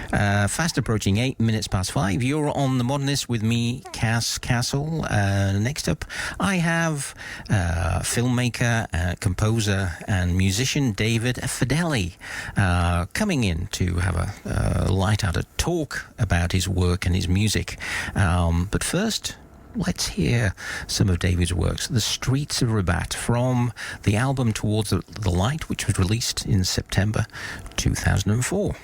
Fast approaching 8 minutes past 5. You're on The Modernist with me, Cass Castle. Next up, I have filmmaker, composer and musician David Fedele coming in to have a light-hearted talk about his work and his music. But first, let's hear some of David's works. The Streets of Rabat, from the album Towards the Light, which was released in September 2004.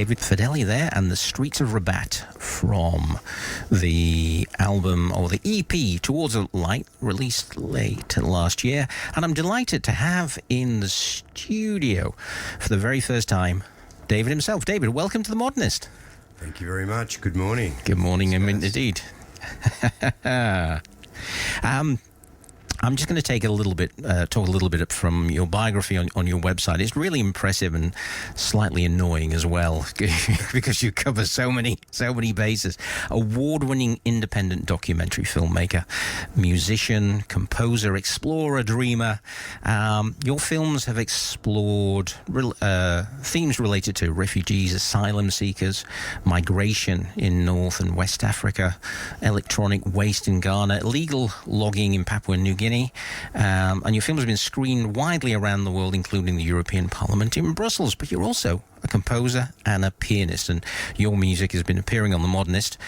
David Fedele there, and The Streets of Rabat from the album, or the EP, Towards a Light, released late last year. And I'm delighted to have in the studio for the very first time David himself. David, welcome to The Modernist. Thank you very much. Good morning. Good morning, indeed. I'm just going to take talk a little bit from your biography on your website. It's really impressive and slightly annoying as well, because you cover so many bases. Award-winning independent documentary filmmaker, musician, composer, explorer, dreamer. Your films have explored themes related to refugees, asylum seekers, migration in North and West Africa, electronic waste in Ghana, illegal logging in Papua New Guinea. And your film has been screened widely around the world, including the European Parliament in Brussels. But you're also a composer and a pianist, and your music has been appearing on The Modernist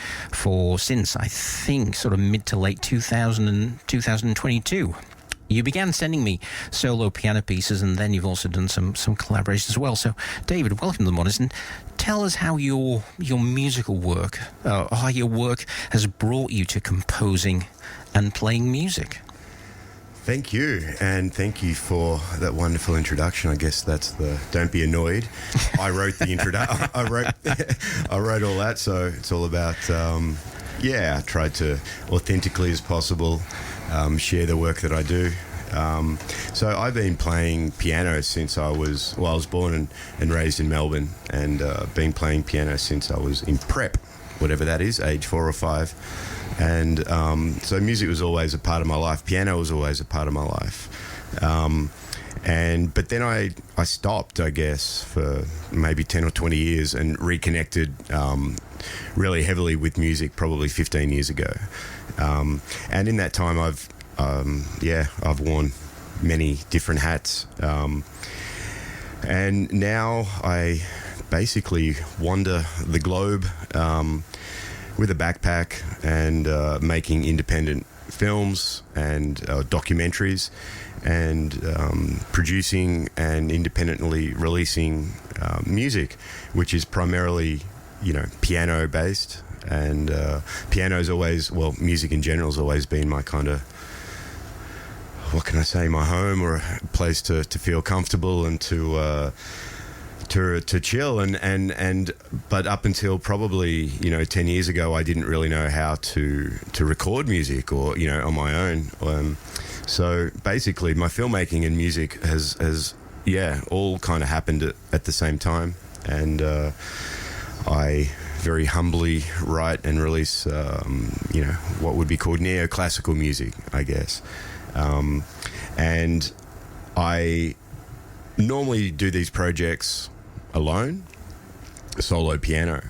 since, I think, sort of mid to late 2022. You began sending me solo piano pieces, and then you've also done some collaborations as well. So, David, welcome to The Modernist, and tell us how your musical work, how your work has brought you to composing and playing music. Thank you, and thank you for that wonderful introduction. I guess that's the "Don't be annoyed." I wrote the introduction. I wrote all that, so it's all about. I tried to authentically as possible share the work that I do. So I've been playing piano since I was born and raised in Melbourne, and been playing piano since I was in prep, whatever that is, age 4 or 5. And so music was always a part of my life. Piano was always a part of my life. But then I stopped, I guess, for maybe 10 or 20 years and reconnected really heavily with music probably 15 years ago. And in that time, I've worn many different hats. And now I basically wander the globe with a backpack and making independent films and documentaries, and producing and independently releasing music, which is primarily, piano based. And piano's always, music in general has always been my kind of, what can I say, my home, or a place to feel comfortable and to chill, but up until probably 10 years ago, I didn't really know how to record music, or on my own. So basically, my filmmaking and music has all kind of happened at the same time, and I very humbly write and release what would be called neoclassical music, I guess, and I normally do these projects alone, solo piano.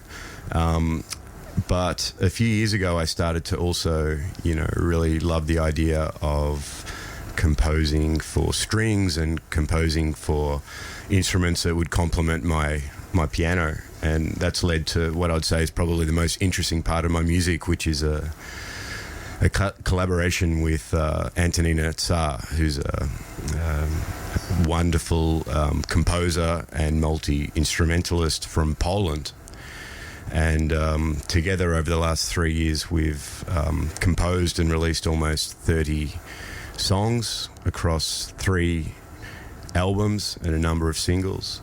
But a few years ago, I started to also, really love the idea of composing for strings and composing for instruments that would complement my piano. And that's led to what I'd say is probably the most interesting part of my music, which is a collaboration with Antonina Car, who's a wonderful composer and multi-instrumentalist from Poland. And together over the last 3 years, we've composed and released almost 30 songs across 3 albums and a number of singles.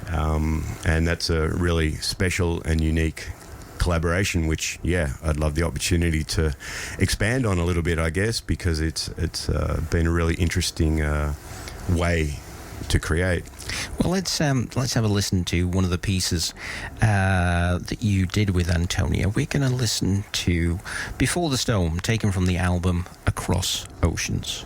And that's a really special and unique collaboration, which I'd love the opportunity to expand on a little bit, I guess, because it's been a really interesting way to create. Well, let's have a listen to one of the pieces that you did with Antonia. We're going to listen to Before the Storm, taken from the album Across Oceans.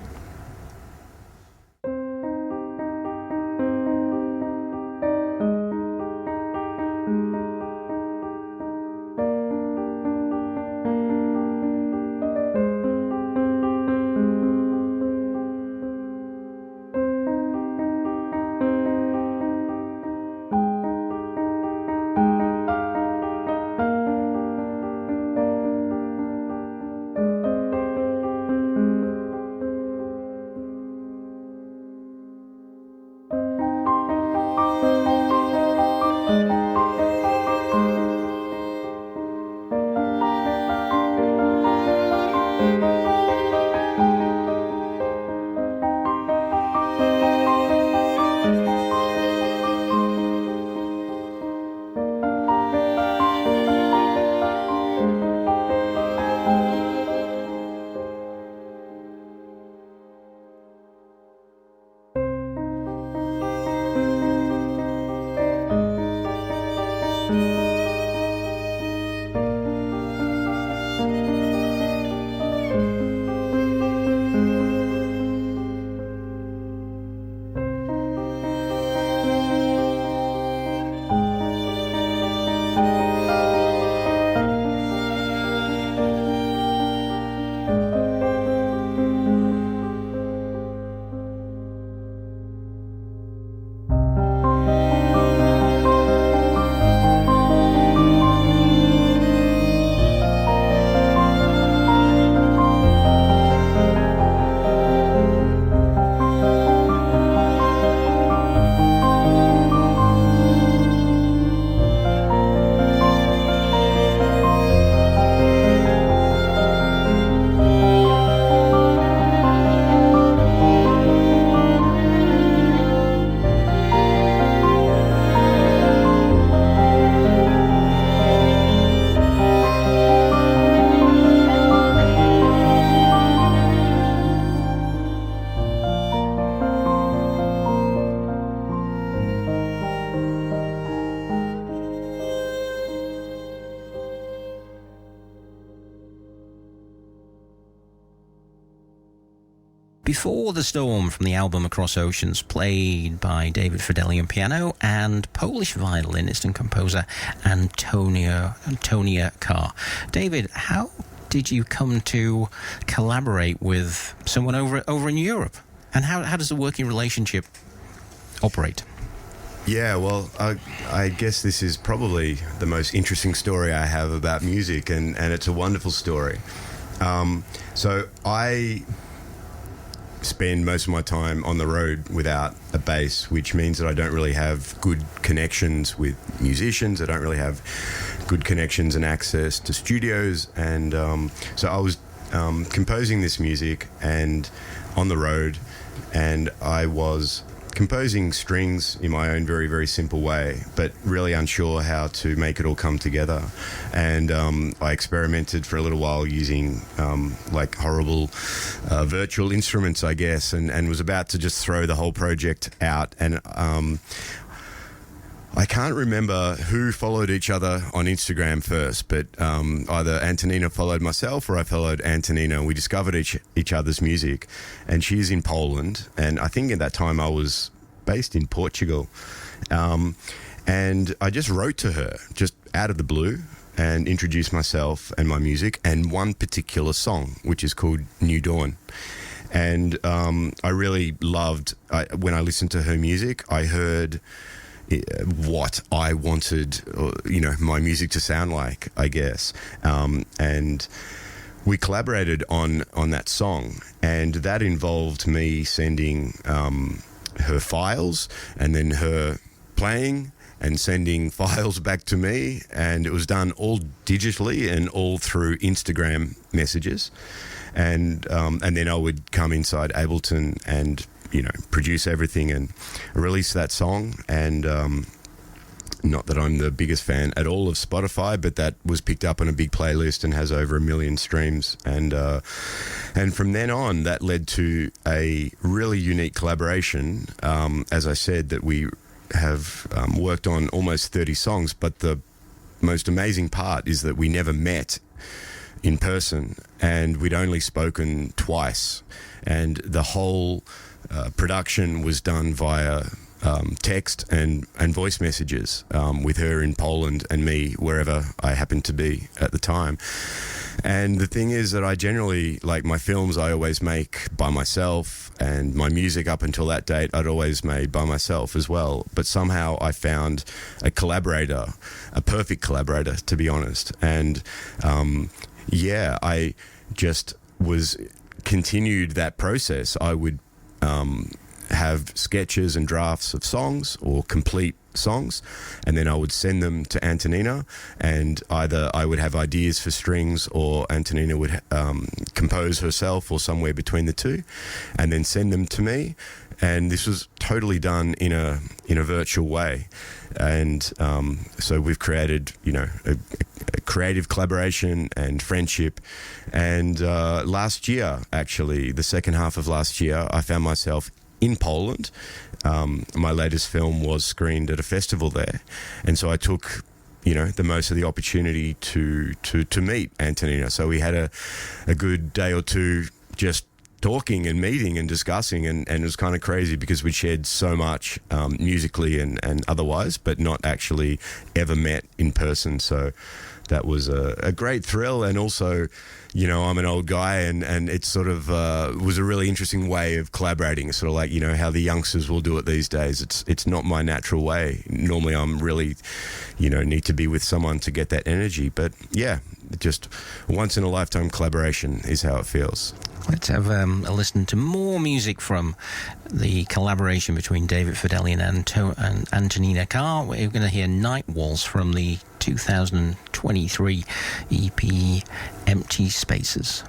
Before the Storm from the album Across Oceans, played by David Fedele on piano and Polish violinist and composer Antonina Car. David, how did you come to collaborate with someone over in Europe? And how does the working relationship operate? Yeah, well, I guess this is probably the most interesting story I have about music, and it's a wonderful story. So I spend most of my time on the road without a bass, which means that I don't really have good connections with musicians. I don't really have good connections and access to studios. And so I was composing this music and on the road, and I was composing strings in my own very, very simple way, but really unsure how to make it all come together. And I experimented for a little while using like horrible virtual instruments, I guess, and was about to just throw the whole project out. And I can't remember who followed each other on Instagram first, but either Antonina followed myself or I followed Antonina. We discovered each other's music, and she's in Poland, and I think at that time I was based in Portugal. And I just wrote to her, just out of the blue, and introduced myself and my music and one particular song, which is called New Dawn. And I really loved, when I listened to her music, I heard what I wanted, my music to sound like, I guess. And we collaborated on that song, and that involved me sending her files and then her playing and sending files back to me, and it was done all digitally and all through Instagram messages. And then I would come inside Ableton and produce everything and release that song. And not that I'm the biggest fan at all of Spotify, but that was picked up on a big playlist and has over 1 million streams. And from then on, that led to a really unique collaboration. As I said, that we have worked on almost 30 songs, but the most amazing part is that we never met in person, and we'd only spoken twice, and the whole production was done via text and voice messages, with her in Poland and me wherever I happened to be at the time. And the thing is that I generally, like my films, I always make by myself, and my music up until that date I'd always made by myself as well. But somehow I found a collaborator, a perfect collaborator, to be honest. And I just continued that process. I would have sketches and drafts of songs or complete songs, and then I would send them to Antonina, and either I would have ideas for strings or Antonina would compose herself or somewhere between the two, and then send them to me. And this was totally done in a virtual way. And so we've created a creative collaboration and friendship. And last year, actually, the second half of last year, I found myself in Poland. My latest film was screened at a festival there, and so I took the most of the opportunity to meet Antonina. So we had a good day or two just talking and meeting and discussing, and it was kind of crazy because we shared so much musically and otherwise, but not actually ever met in person. So that was a great thrill. And also, I'm an old guy, and it sort of was a really interesting way of collaborating. It's sort of like, how the youngsters will do it these days. It's not my natural way. Normally I'm really, need to be with someone to get that energy. But yeah, just once in a lifetime collaboration is how it feels. Let's have a listen to more music from the collaboration between David Fedele and Antonina Car. We're going to hear Night Waltz from the 2023 EP Empty Spaces.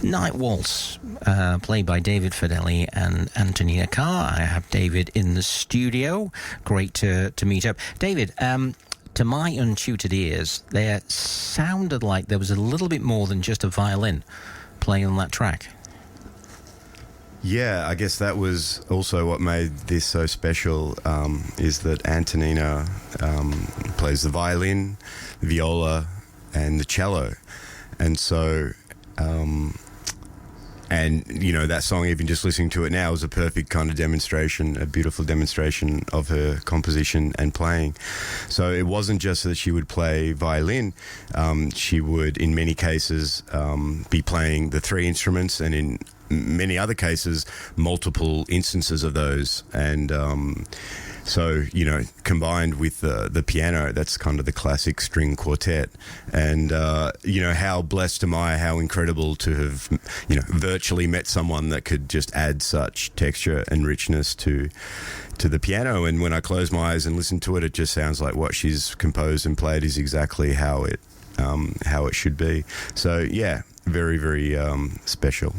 Night Waltz, played by David Fedele and Antonina Car. I have David in the studio. Great to meet up. David, to my untutored ears, there sounded like there was a little bit more than just a violin playing on that track. Yeah, I guess that was also what made this so special, is that Antonina plays the violin, viola, and the cello. And so, and, you know, that song, even just listening to it now, was a perfect kind of demonstration, a beautiful demonstration of her composition and playing. So it wasn't just that she would play violin. She would, in many cases, be playing the three instruments, and in many other cases, multiple instances of those. And so, you know, combined with the piano, that's kind of the classic string quartet. And, you know, how blessed am I, how incredible to have, you know, virtually met someone that could just add such texture and richness to the piano. And when I close my eyes and listen to it, it just sounds like what she's composed and played is exactly how it should be. So, yeah, very, very special.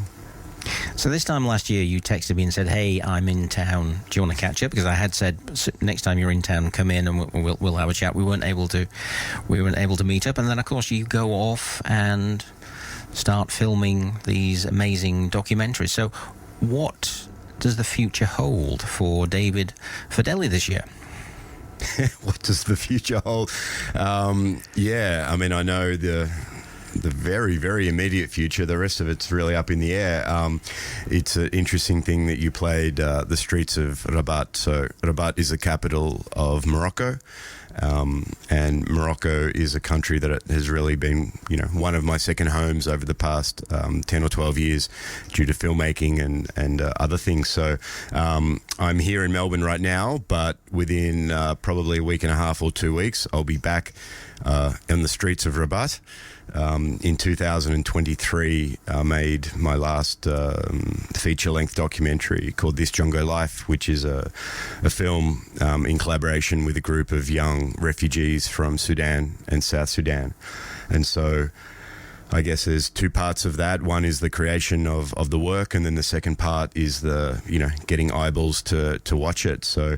So this time last year, you texted me and said, "Hey, I'm in town. Do you want to catch up?" Because I had said, "Next time you're in town, come in and we'll have a chat." We weren't able to meet up, and then of course you go off and start filming these amazing documentaries. So, what does the future hold for David Fedele this year? What does the future hold? Yeah, I mean, I know the very, very immediate future. The rest of it's really up in the air. It's an interesting thing that you played the streets of Rabat. So Rabat is the capital of Morocco. And Morocco is a country that has really been, you know, one of my second homes over the past 10 or 12 years due to filmmaking and other things. So I'm here in Melbourne right now, but within probably a week and a half or 2 weeks, I'll be back in the streets of Rabat. In 2023, I made my last feature-length documentary called This Jungle Life, which is a film in collaboration with a group of young refugees from Sudan and South Sudan. And so I guess there's two parts of that. One is the creation of the work, and then the second part is the, you know, getting eyeballs to watch it. So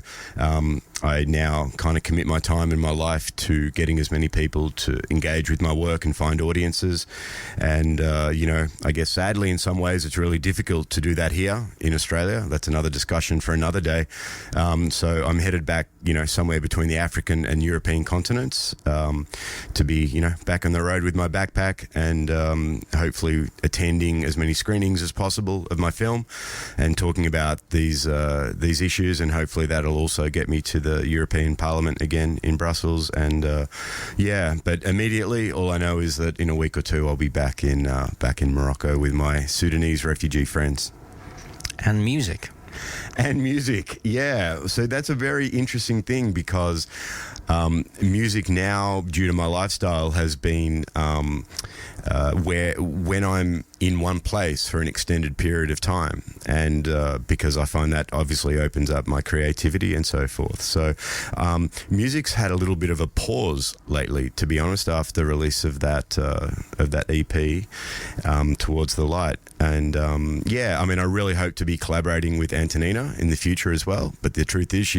I now kind of commit my time and my life to getting as many people to engage with my work and find audiences. And, you know, I guess sadly in some ways it's really difficult to do that here in Australia. That's another discussion for another day. So I'm headed back, you know, somewhere between the African and European continents to be, you know, back on the road with my backpack and hopefully attending as many screenings as possible of my film and talking about these issues, and hopefully that'll also get me to the European Parliament again in Brussels. And yeah, but immediately all I know is that in a week or two I'll be back in Morocco with my Sudanese refugee friends. And music. And music, yeah. So that's a very interesting thing because music now, due to my lifestyle, has been where when I'm in one place for an extended period of time, and because I find that obviously opens up my creativity and so forth. So music's had a little bit of a pause lately, to be honest, after the release of that EP, Towards the Light. And yeah, I mean, I really hope to be collaborating with Antonina in the future as well. But the truth is,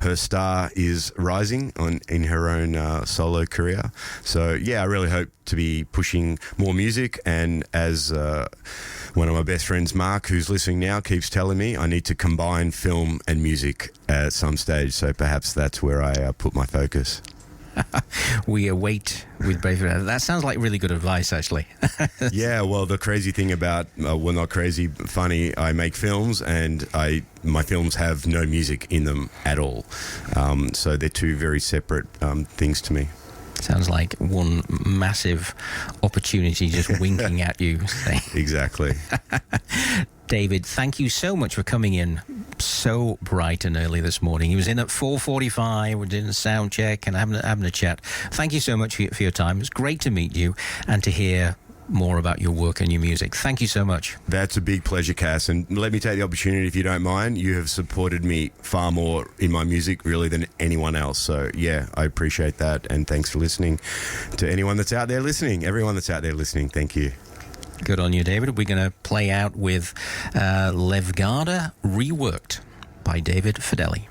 her star is rising in her own solo career. So yeah, I really hope to be pushing more music. And as one of my best friends, Mark, who's listening now, keeps telling me, I need to combine film and music at some stage. So perhaps that's where I put my focus. We await with brave. That sounds like really good advice, actually. Yeah, well, the crazy thing about, well, not crazy, funny, I make films and my films have no music in them at all. So they're two very separate things to me. Sounds like one massive opportunity just winking at you. Exactly. David, thank you so much for coming in so bright and early this morning. He was in at 4:45. We're doing a sound check and having a chat. Thank you so much for your time. It was great to meet you and to hear more about your work and your music. Thank you so much. That's a big pleasure, Cass. And let me take the opportunity, if you don't mind. You have supported me far more in my music, really, than anyone else. So, yeah, I appreciate that. And thanks for listening to anyone that's out there listening. Everyone that's out there listening, thank you. Good on you, David. We're going to play out with Levgada Reworked by David Fedele.